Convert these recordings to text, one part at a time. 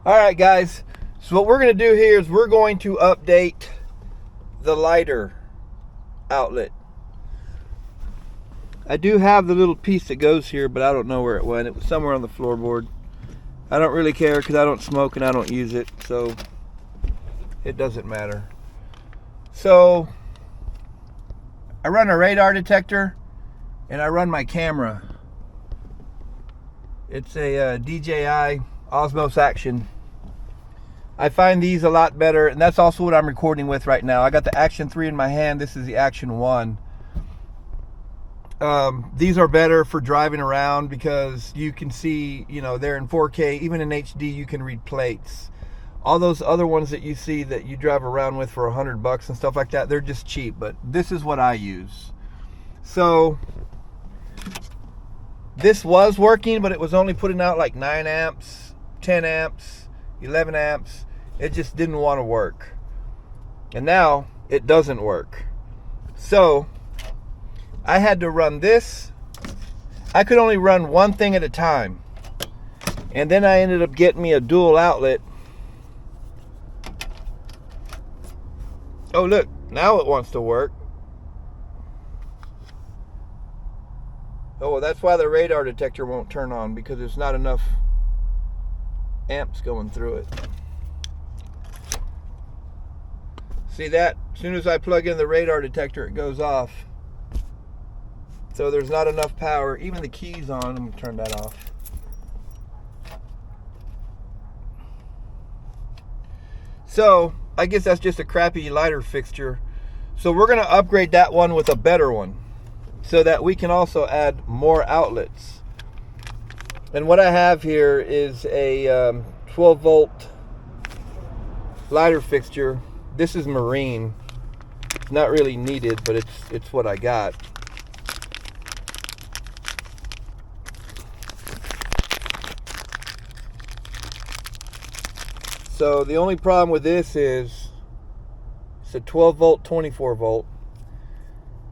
All right, guys. So what we're going to do here is we're going to update the lighter outlet. I do have the little piece that goes here, but I don't know where it went. It was somewhere on the floorboard. I don't really care because I don't smoke and I don't use it, so it doesn't matter. So I run a radar detector and I run my camera. It's a DJI Osmos Action. I find these a lot better, and that's also what I'm recording with right now. I got the Action 3 in my hand. This is the Action 1. These are better for driving around because you can see, they're in 4K. Even in HD, you can read plates. All those other ones that you see that you drive around with for $100 and stuff like that, they're just cheap, but this is what I use. So this was working, but it was only putting out like 9 amps, 10 amps, 11 amps. It just didn't want to work. And now it doesn't work. So I had to run this. I could only run one thing at a time. And then I ended up getting me a dual outlet. Oh, look, now it wants to work. Oh, well, that's why the radar detector won't turn on, because there's not enough amps going through it. See that? As soon as I plug in the radar detector, it goes off. So there's not enough power. Even the key's on. I'm going to turn that off. So I guess that's just a crappy lighter fixture. So we're going to upgrade that one with a better one, so that we can also add more outlets. And what I have here is a 12 volt lighter fixture. This is marine. It's not really needed, but it's what I got. So the only problem with this is it's a 12 volt, 24 volt.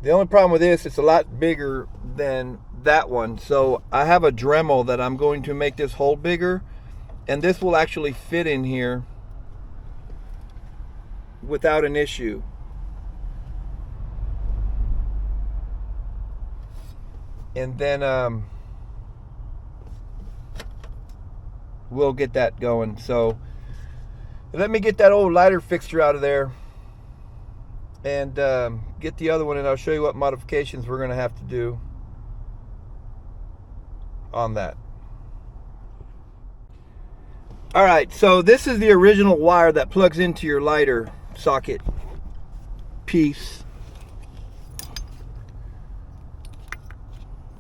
The only problem with this, it's a lot bigger than that one. So I have a Dremel that I'm going to make this hole bigger, and this will actually fit in here without an issue. And then we'll get that going. So let me get that old lighter fixture out of there and get the other one, and I'll show you what modifications we're going to have to do on that. All right, so this is the original wire that plugs into your lighter socket piece.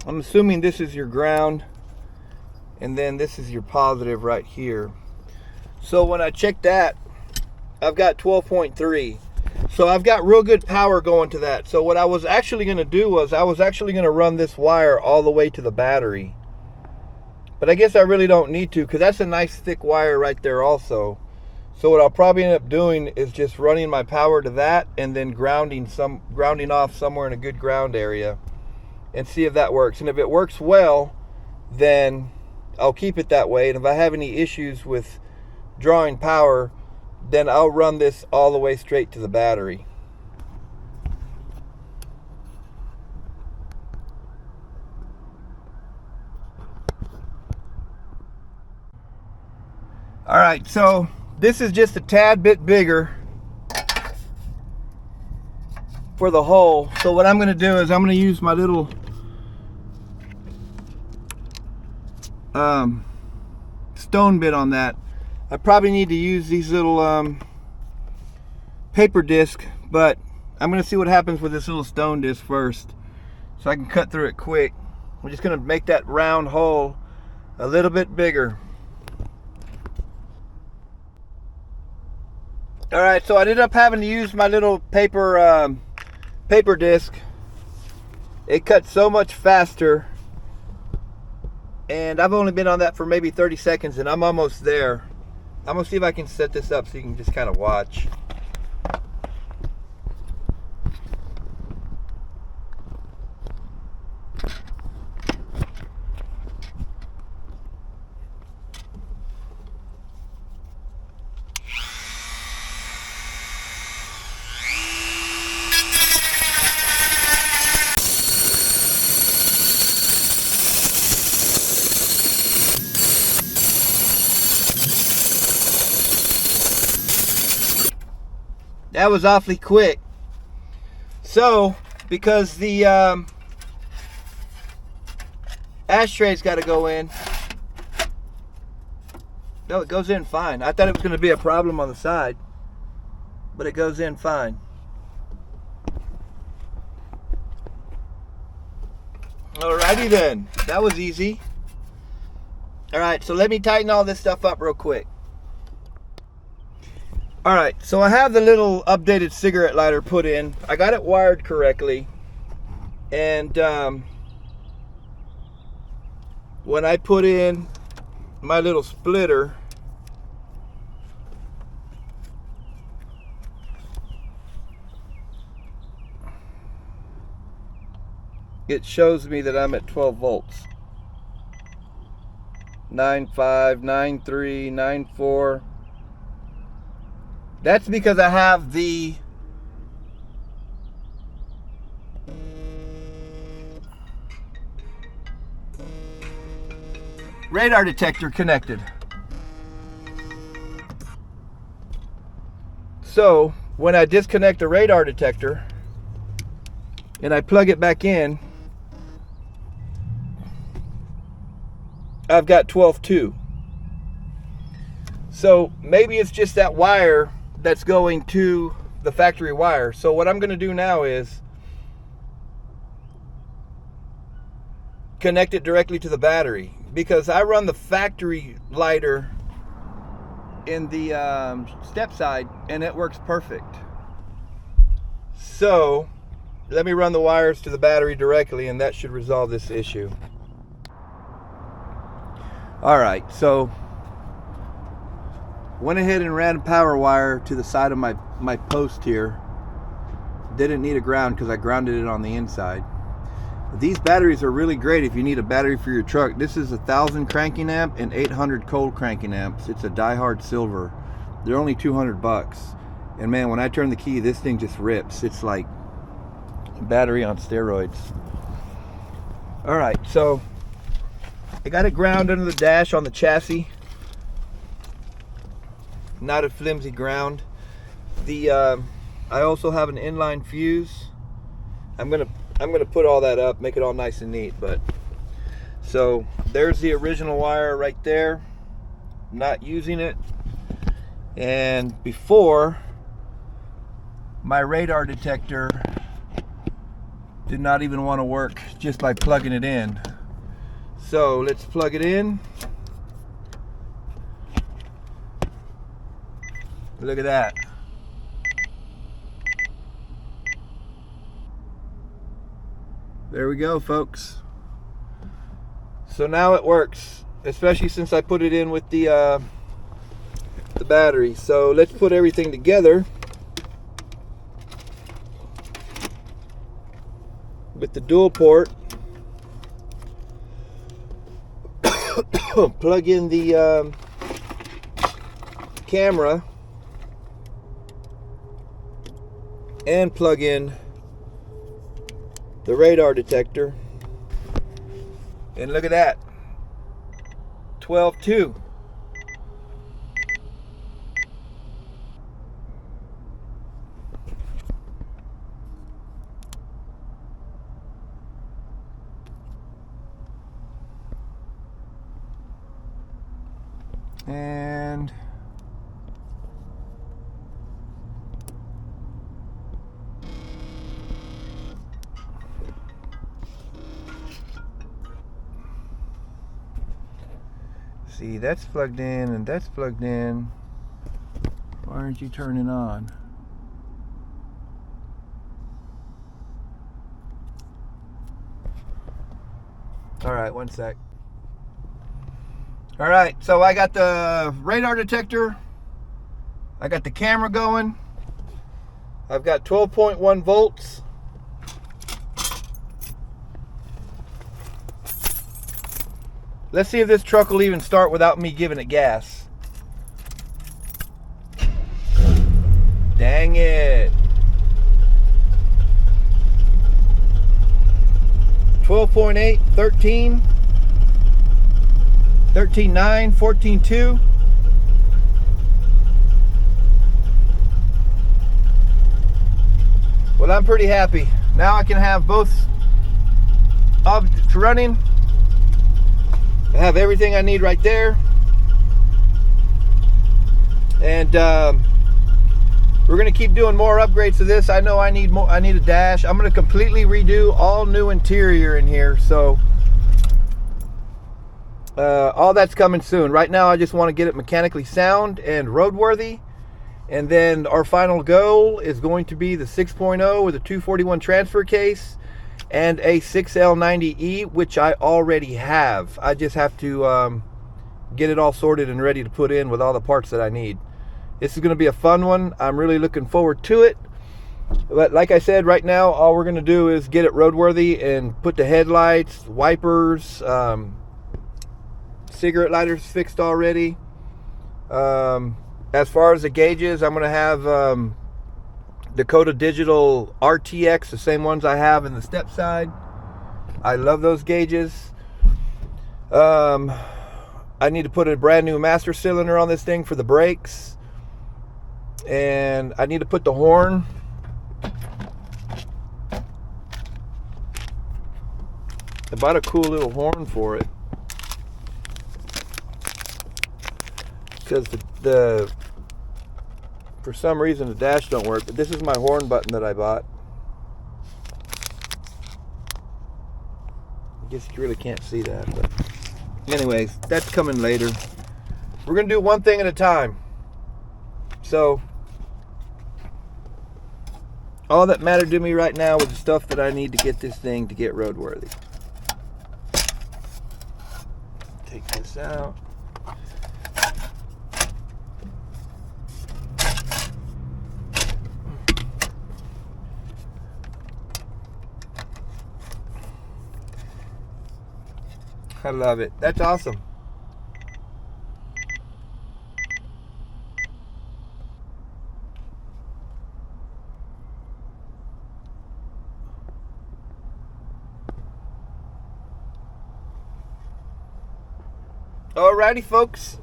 I'm assuming this is your ground, and then this is your positive right here. So when I check that, I've got 12.3. So I've got real good power going to that. So what I was actually going to do was I was actually going to run this wire all the way to the battery. But I guess I really don't need to, because that's a nice thick wire right there also. So what I'll probably end up doing is just running my power to that and then grounding off somewhere in a good ground area and see if that works. And if it works well, then I'll keep it that way. And if I have any issues with drawing power, then I'll run this all the way straight to the battery. All right, so this is just a tad bit bigger for the hole. So what I'm going to do is I'm going to use my little stone bit on that. I probably need to use these little paper disc, but I'm going to see what happens with this little stone disc first, so I can cut through it quick. I'm just going to make that round hole a little bit bigger. All right, so I ended up having to use my little paper disc. It cuts so much faster, and I've only been on that for maybe 30 seconds, and I'm almost there. I'm gonna see if I can set this up so you can just kind of watch. That was awfully quick. So, because the ashtray's got to go in. No, it goes in fine. I thought it was going to be a problem on the side, but it goes in fine. Alrighty then, that was easy. Alright, so let me tighten all this stuff up real quick. Alright, so I have the little updated cigarette lighter put in. I got it wired correctly. And when I put in my little splitter, it shows me that I'm at 12 volts. 9.5, 9.3, 9.4. That's because I have the radar detector connected. So when I disconnect the radar detector and I plug it back in, I've got 12.2. So maybe it's just that wire that's going to the factory wire. So what I'm going to do now is connect it directly to the battery, because I run the factory lighter in the step side and it works perfect. So let me run the wires to the battery directly and that should resolve this issue. Alright, so went ahead and ran a power wire to the side of my post here. Didn't need a ground because I grounded it on the inside. These batteries are really great if you need a battery for your truck. This is 1,000 cranking amp and 800 cold cranking amps. It's a die-hard silver. They're only 200 bucks. And man, when I turn the key, this thing just rips. It's like a battery on steroids. Alright, so I got it ground under the dash on the chassis. Not a flimsy ground. I also have an inline fuse. I'm gonna put all that up, make it all nice and neat. But so there's the original wire right there. I'm not using it. And before, my radar detector did not even want to work just by plugging it in. So let's plug it in. Look at that. There we go, folks. So now it works, especially since I put it in with the battery. So let's put everything together with the dual port. Plug in the camera and plug in the radar detector, and look at that, 12.2. And see, that's plugged in and that's plugged in. Why aren't you turning on? Alright, one sec. Alright, so I got the radar detector. I got the camera going. I've got 12.1 volts. Let's see if this truck will even start without me giving it gas. Dang it. 12.8, 13, 13.9, 14.2. Well, I'm pretty happy. Now I can have both objects running. I have everything I need right there. And we're gonna keep doing more upgrades to this. I know I need more. I need a dash. I'm gonna completely redo all new interior in here. So all that's coming soon. Right now I just want to get it mechanically sound and roadworthy. And then our final goal is going to be the 6.0 with a 241 transfer case and a 6L90E, which I already have. I just have to get it all sorted and ready to put in with all the parts that I need. This is going to be a fun one. I'm really looking forward to it. But like I said, right now all we're going to do is get it roadworthy and put the headlights, wipers, cigarette lighters fixed already. As far as the gauges, I'm going to have Dakota Digital RTX, the same ones I have in the step side. I love those gauges. I need to put a brand new master cylinder on this thing for the brakes. And I need to put the horn. I bought a cool little horn for it. Because for some reason the dash don't work, but this is my horn button that I bought. I guess you really can't see that, but anyways, that's coming later. We're gonna do one thing at a time. So all that mattered to me right now was the stuff that I need to get this thing to get roadworthy. Take this out. I love it. That's awesome. Alrighty, folks.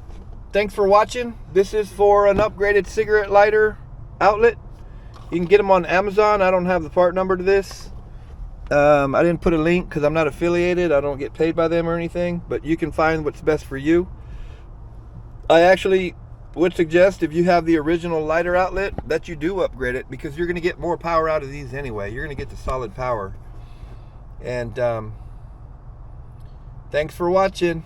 Thanks for watching. This is for an upgraded cigarette lighter outlet. You can get them on Amazon. I don't have the part number to this. I didn't put a link because I'm not affiliated. I don't get paid by them or anything, but you can find what's best for you. I actually would suggest, if you have the original lighter outlet, that you do upgrade it, because you're going to get more power out of these anyway. You're going to get the solid power. And thanks for watching.